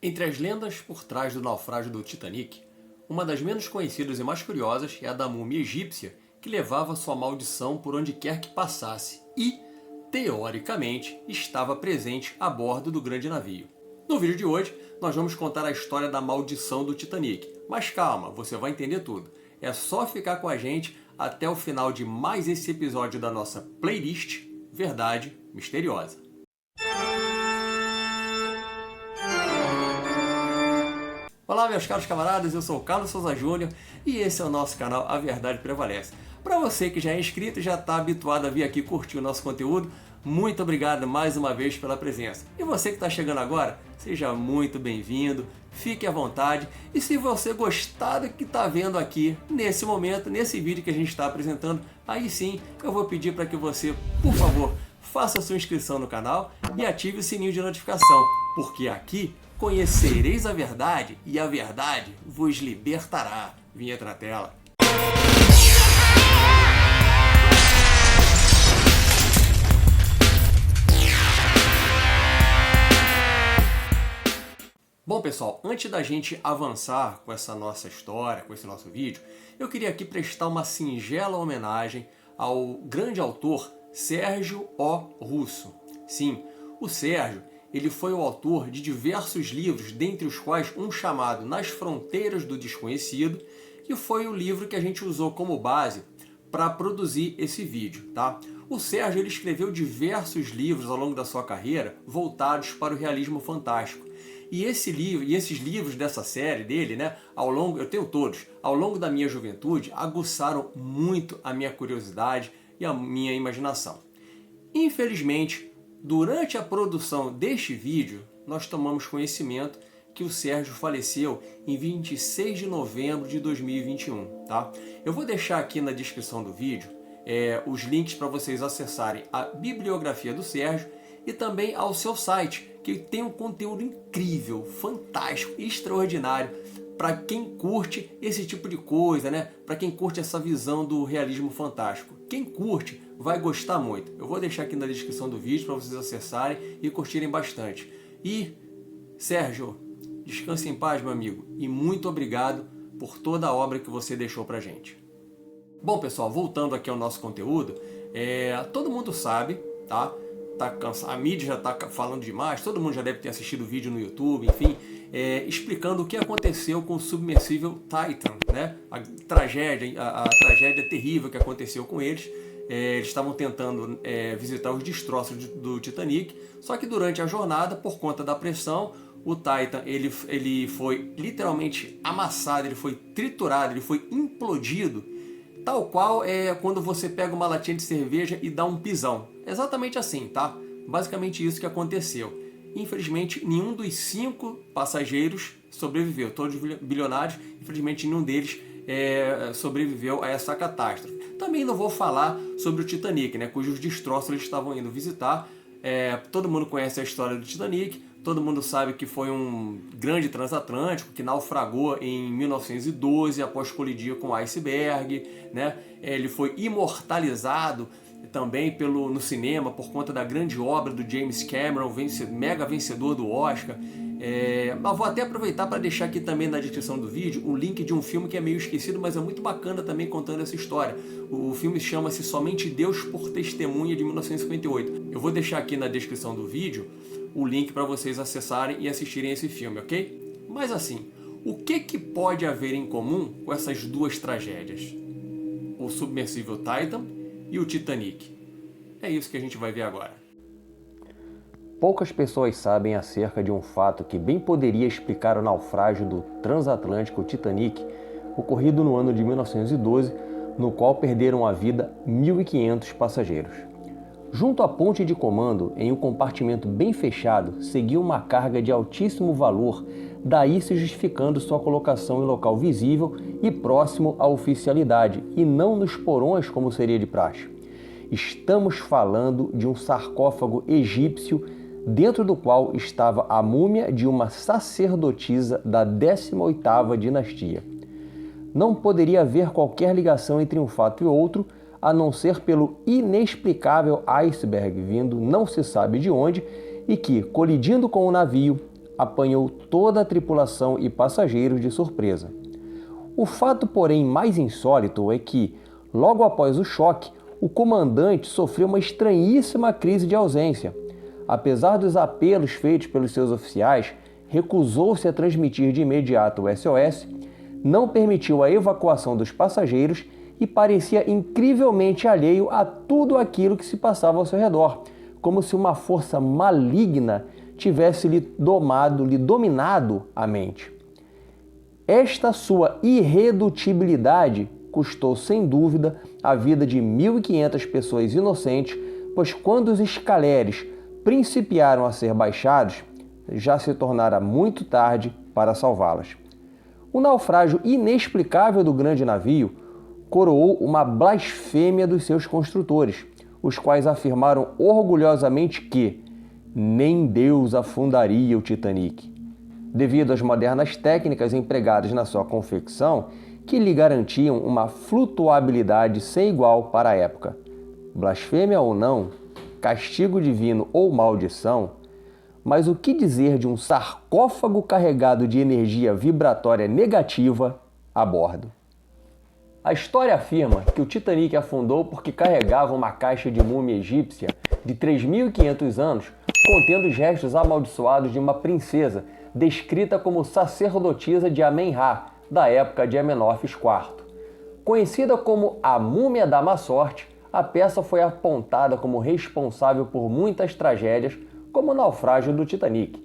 Entre as lendas por trás do naufrágio do Titanic, uma das menos conhecidas e mais curiosas é a da múmia egípcia que levava sua maldição por onde quer que passasse e, teoricamente, estava presente a bordo do grande navio. No vídeo de hoje, nós vamos contar a história da maldição do Titanic. Mas calma, você vai entender tudo. É só ficar com a gente até o final de mais esse episódio da nossa playlist Verdade Misteriosa. Olá, meus caros camaradas, eu sou o Carlos Souza Júnior e esse é o nosso canal A Verdade Prevalece. Para você que já é inscrito e já está habituado a vir aqui curtir o nosso conteúdo, muito obrigado mais uma vez pela presença. E você que está chegando agora, seja muito bem-vindo, fique à vontade. E se você gostar do que está vendo aqui nesse momento, nesse vídeo que a gente está apresentando, aí sim eu vou pedir para que você, por favor, faça a sua inscrição no canal e ative o sininho de notificação, porque aqui conhecereis a verdade e a verdade vos libertará. Vinheta na tela. Bom, pessoal, antes da gente avançar com essa nossa história, com esse nosso vídeo, eu queria aqui prestar uma singela homenagem ao grande autor Sérgio O. Russo. Sim, o Sérgio, ele foi o autor de diversos livros, dentre os quais um chamado Nas Fronteiras do Desconhecido, que foi o livro que a gente usou como base para produzir esse vídeo, tá? O Sérgio ele escreveu diversos livros ao longo da sua carreira voltados para o realismo fantástico. E esses livros dessa série dele, né, eu tenho todos, ao longo da minha juventude, aguçaram muito a minha curiosidade e a minha imaginação. Infelizmente, durante a produção deste vídeo, nós tomamos conhecimento que o Sérgio faleceu em 26 de novembro de 2021. Tá? Eu vou deixar aqui na descrição do vídeo os links para vocês acessarem a bibliografia do Sérgio e também ao seu site, que tem um conteúdo incrível, fantástico e extraordinário para quem curte esse tipo de coisa, né? Para quem curte essa visão do realismo fantástico. Quem curte vai gostar muito. Eu vou deixar aqui na descrição do vídeo para vocês acessarem e curtirem bastante. E, Sérgio, descanse em paz, meu amigo, e muito obrigado por toda a obra que você deixou pra gente. Bom, pessoal, voltando aqui ao nosso conteúdo, todo mundo sabe, tá? A mídia já está falando demais, todo mundo já deve ter assistido o vídeo no YouTube, enfim, explicando o que aconteceu com o submersível Titan, né? A tragédia terrível que aconteceu com eles. Eles estavam tentando visitar os destroços do Titanic, só que durante a jornada, por conta da pressão, o Titan ele foi literalmente amassado, ele foi triturado, ele foi implodido, tal qual quando você pega uma latinha de cerveja e dá um pisão. Exatamente assim, tá? Basicamente isso que aconteceu. Infelizmente, nenhum dos 5 passageiros sobreviveu. Todos bilionários, infelizmente nenhum deles sobreviveu a essa catástrofe. Também não vou falar sobre o Titanic, né, cujos destroços eles estavam indo visitar. Todo mundo conhece a história do Titanic, todo mundo sabe que foi um grande transatlântico que naufragou em 1912 após colidir com o iceberg, né? Ele foi imortalizado também no cinema por conta da grande obra do James Cameron, mega vencedor do Oscar. Mas vou até aproveitar para deixar aqui também na descrição do vídeo o link de um filme que é meio esquecido, mas é muito bacana também contando essa história. O filme chama-se Somente Deus por Testemunha, de 1958. Eu vou deixar aqui na descrição do vídeo o link para vocês acessarem e assistirem esse filme, ok? Mas assim, o que pode haver em comum com essas duas tragédias? O submersível Titan e o Titanic. É isso que a gente vai ver agora. Poucas pessoas sabem acerca de um fato que bem poderia explicar o naufrágio do transatlântico Titanic, ocorrido no ano de 1912, no qual perderam a vida 1.500 passageiros. Junto à ponte de comando, em um compartimento bem fechado, seguia uma carga de altíssimo valor, daí se justificando sua colocação em local visível e próximo à oficialidade, e não nos porões como seria de praxe. Estamos falando de um sarcófago egípcio, dentro do qual estava a múmia de uma sacerdotisa da 18ª dinastia. Não poderia haver qualquer ligação entre um fato e outro, a não ser pelo inexplicável iceberg vindo não se sabe de onde e que, colidindo com o navio, apanhou toda a tripulação e passageiros de surpresa. O fato, porém, mais insólito é que, logo após o choque, o comandante sofreu uma estranhíssima crise de ausência. Apesar dos apelos feitos pelos seus oficiais, recusou-se a transmitir de imediato o SOS, não permitiu a evacuação dos passageiros e parecia incrivelmente alheio a tudo aquilo que se passava ao seu redor, como se uma força maligna tivesse lhe dominado a mente. Esta sua irredutibilidade custou, sem dúvida, a vida de 1.500 pessoas inocentes, pois quando os escaleres principiaram a ser baixados, já se tornara muito tarde para salvá-las. O naufrágio inexplicável do grande navio coroou uma blasfêmia dos seus construtores, os quais afirmaram orgulhosamente que nem Deus afundaria o Titanic, devido às modernas técnicas empregadas na sua confecção, que lhe garantiam uma flutuabilidade sem igual para a época. Blasfêmia ou não, castigo divino ou maldição, mas o que dizer de um sarcófago carregado de energia vibratória negativa a bordo? A história afirma que o Titanic afundou porque carregava uma caixa de múmia egípcia de 3.500 anos, contendo os restos amaldiçoados de uma princesa, descrita como sacerdotisa de Amen-Ra, da época de Amenófis IV. Conhecida como a Múmia da Má Sorte, a peça foi apontada como responsável por muitas tragédias, como o naufrágio do Titanic.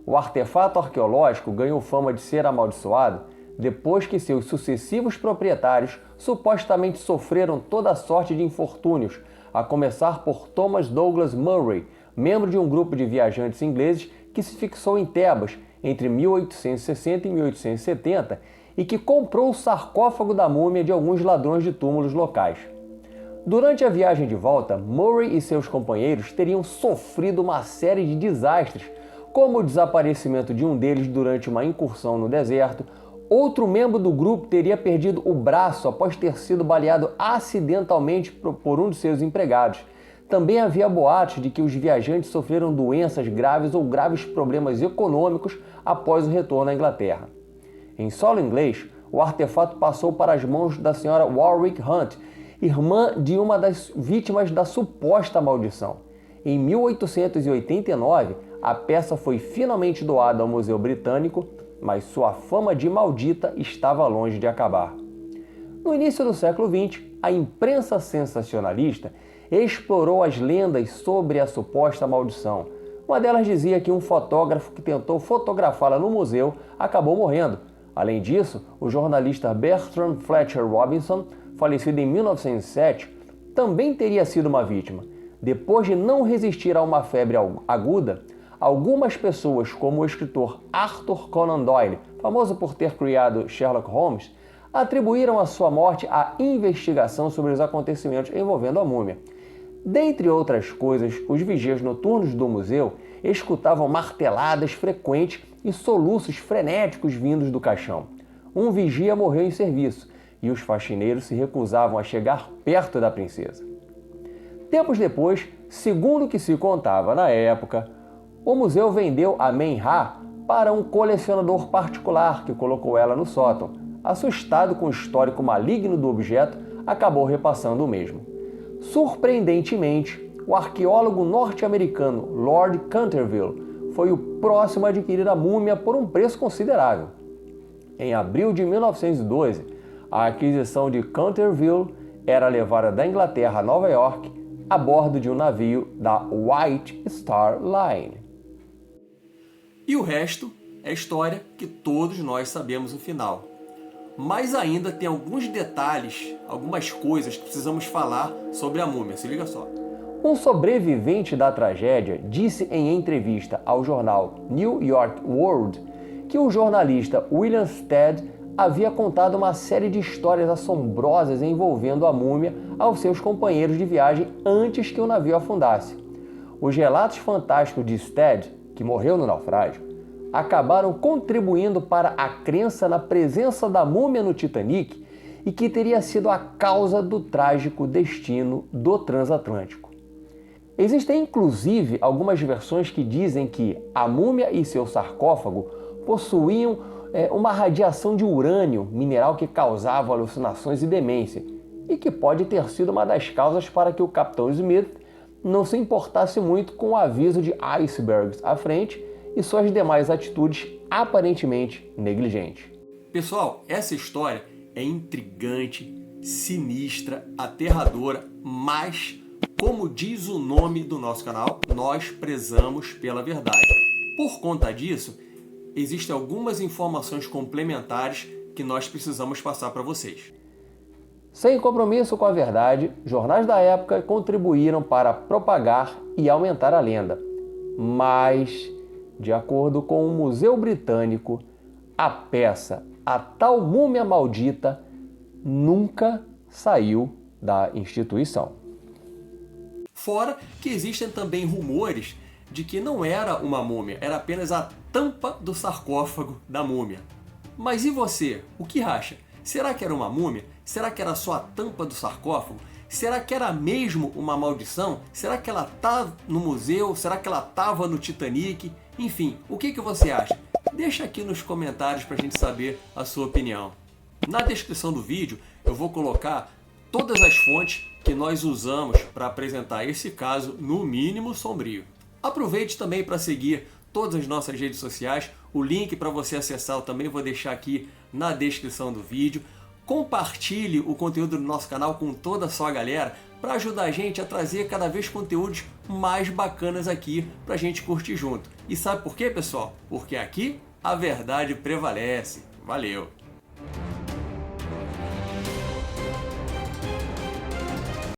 O artefato arqueológico ganhou fama de ser amaldiçoado depois que seus sucessivos proprietários supostamente sofreram toda sorte de infortúnios, a começar por Thomas Douglas Murray, membro de um grupo de viajantes ingleses que se fixou em Tebas entre 1860 e 1870 e que comprou o sarcófago da múmia de alguns ladrões de túmulos locais. Durante a viagem de volta, Murray e seus companheiros teriam sofrido uma série de desastres, como o desaparecimento de um deles durante uma incursão no deserto. Outro membro do grupo teria perdido o braço após ter sido baleado acidentalmente por um de seus empregados. Também havia boatos de que os viajantes sofreram doenças graves ou graves problemas econômicos após o retorno à Inglaterra. Em solo inglês, o artefato passou para as mãos da senhora Warwick Hunt, irmã de uma das vítimas da suposta maldição. Em 1889, a peça foi finalmente doada ao Museu Britânico, mas sua fama de maldita estava longe de acabar. No início do século XX, a imprensa sensacionalista explorou as lendas sobre a suposta maldição. Uma delas dizia que um fotógrafo que tentou fotografá-la no museu acabou morrendo. Além disso, o jornalista Bertrand Fletcher Robinson, falecido em 1907, também teria sido uma vítima. Depois de não resistir a uma febre aguda, algumas pessoas, como o escritor Arthur Conan Doyle, famoso por ter criado Sherlock Holmes, atribuíram a sua morte à investigação sobre os acontecimentos envolvendo a múmia. Dentre outras coisas, os vigias noturnos do museu escutavam marteladas frequentes e soluços frenéticos vindos do caixão. Um vigia morreu em serviço e os faxineiros se recusavam a chegar perto da princesa. Tempos depois, segundo o que se contava na época, o museu vendeu a Amen-Ra para um colecionador particular que colocou ela no sótão. Assustado com o histórico maligno do objeto, acabou repassando o mesmo. Surpreendentemente, o arqueólogo norte-americano Lord Canterville foi o próximo a adquirir a múmia por um preço considerável. Em abril de 1912, a aquisição de Canterville era levada da Inglaterra a Nova York a bordo de um navio da White Star Line. E o resto é história que todos nós sabemos o final. Mas ainda tem alguns detalhes, algumas coisas que precisamos falar sobre a múmia. Se liga só. Um sobrevivente da tragédia disse em entrevista ao jornal New York World que o jornalista William Stead havia contado uma série de histórias assombrosas envolvendo a múmia aos seus companheiros de viagem antes que o navio afundasse. Os relatos fantásticos de Stead, que morreu no naufrágio, acabaram contribuindo para a crença na presença da múmia no Titanic e que teria sido a causa do trágico destino do transatlântico. Existem inclusive algumas versões que dizem que a múmia e seu sarcófago possuíam uma radiação de urânio, mineral que causava alucinações e demência, e que pode ter sido uma das causas para que o Capitão Smith não se importasse muito com o aviso de icebergs à frente e suas demais atitudes aparentemente negligentes. Pessoal, essa história é intrigante, sinistra, aterradora, mas, como diz o nome do nosso canal, nós prezamos pela verdade. Por conta disso, existem algumas informações complementares que nós precisamos passar para vocês. Sem compromisso com a verdade, jornais da época contribuíram para propagar e aumentar a lenda. Mas, de acordo com o Museu Britânico, a peça A Tal Múmia Maldita nunca saiu da instituição. Fora que existem também rumores de que não era uma múmia, era apenas a tampa do sarcófago da múmia. Mas e você? O que acha? Será que era uma múmia? Será que era só a tampa do sarcófago? Será que era mesmo uma maldição? Será que ela tá no museu? Será que ela estava no Titanic? Enfim, o que você acha? Deixa aqui nos comentários para a gente saber a sua opinião. Na descrição do vídeo eu vou colocar todas as fontes que nós usamos para apresentar esse caso no mínimo sombrio. Aproveite também para seguir todas as nossas redes sociais. O link para você acessar eu também vou deixar aqui na descrição do vídeo. Compartilhe o conteúdo do nosso canal com toda a sua galera para ajudar a gente a trazer cada vez conteúdos mais bacanas aqui para a gente curtir junto. E sabe por quê, pessoal? Porque aqui a verdade prevalece. Valeu!